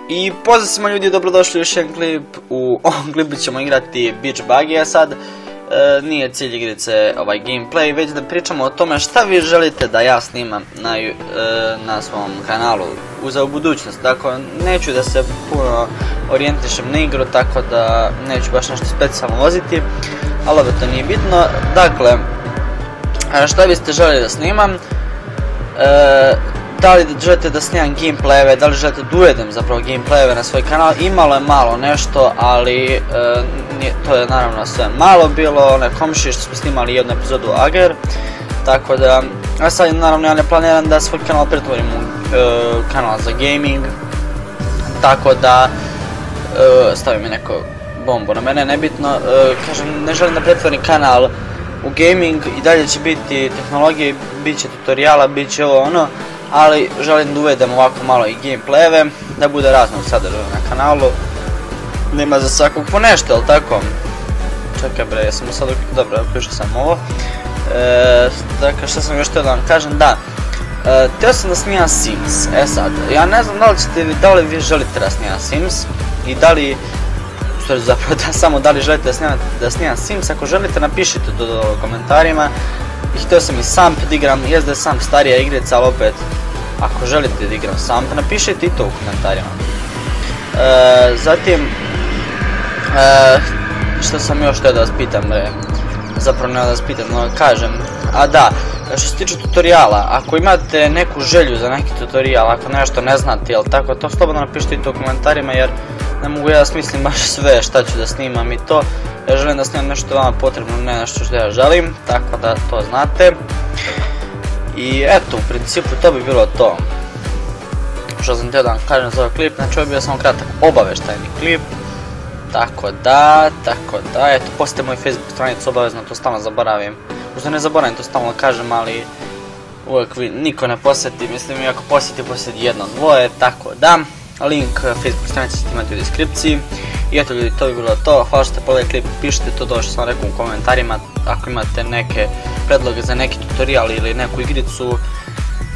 I pozdrav svima ljudi, dobrodošli u još jedan klip. U ovom klipu ćemo igrati Beach Buggy, sad nije cilj igrice ovaj gameplay, već da pričamo o tome šta vi želite da ja snimam na svom kanalu u budućnosti. Dakle, neću da se puno orijentišem na igru, tako da neću baš nešto specijalno voziti, ali ovo to nije bitno. Dakle, šta biste željeli da snimam? Da li želite da snimam gameplayeve, da li želite da uvedem zapravo gameplayeve na svoj kanal? Imalo je malo nešto, ali to je naravno sve malo bilo, komšije što smo snimali jednu epizodu Ager, tako da, a sad naravno ja ne planiram da svoj kanal pretvorim u kanal za gaming, tako da stavim mi neko bombu na mene, nebitno, kažem, ne želim da pretvorim kanal u gaming, i dalje će biti tehnologije, bit će tutoriala, bit će ovo ono, ali želim da uvedem ovako malo i gameplayeve, da bude raznog sadržaja na kanalu, nema za svakog po nešto, jel tako? Čekaj bre, jesam sad, dobro, uključio sam ovo. Dakle, što sam još htio da vam kažem, da, htio sam da snimam Sims, sad, ja ne znam da li vi želite da snimam Sims, i da li, zapravo samo da li želite da snimam Sims, ako želite napišite to u komentarima. I htio sam i Samp da igram, jest da je Samp starija igrica, ali opet, ako želite da igram Samp, napišite i to u komentarima. Zatim, što sam još htio da vas pitam, zapravo ne da vas pitam, no kažem, a da, što se tiče tutoriala, ako imate neku želju za neki tutorial, ako nešto ne znate, jel tako, to slobodno napišite i to u komentarima, jer ne mogu ja da smislim baš sve šta ću da snimam i to. Ja želim da snimam nešto vama potrebno, ne nešto što ja želim, tako da to znate. I eto, u principu to bi bilo to što sam htio da vam kažem za ovaj klip. Znači, ovo je bio samo kratak obaveštajni klip. Tako da, eto, posjetite moju Facebook stranicu, obavezno, to stalno zaboravim. Možda ne zaboravim, to stalno kažem, ali uvijek niko ne posjeti, mislim, i ako posjeti jedno, dvoje, tako da. Link Facebook stranice ćete imati u deskripciji. I eto ljudi, to bi bilo to, hvala što ste pogledali klip, pišite to što sam rekao u komentarima, ako imate neke predloge za neki tutorial ili neku igricu,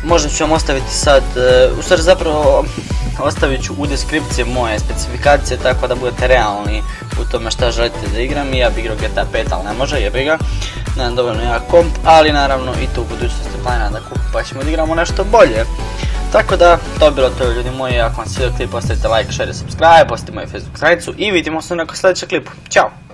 možda ću vam ostaviti sad, u stvari zapravo ostavit ću u deskripciji moje specifikacije, tako da budete realni u tome šta želite da igram. I ja bi igrao GTA 5, ali ne može, jebi ga, nemam dovoljno jak komp, ali naravno i to u budućnosti planiram da kupim, pa ćemo da igramo nešto bolje. Tako da, to je bilo to ljudi moji, ako vam se vidio klip, ostavite like, share i subscribe, posjetite moju Facebook stranicu i vidimo se u nekom sljedećem klipu. Ćao!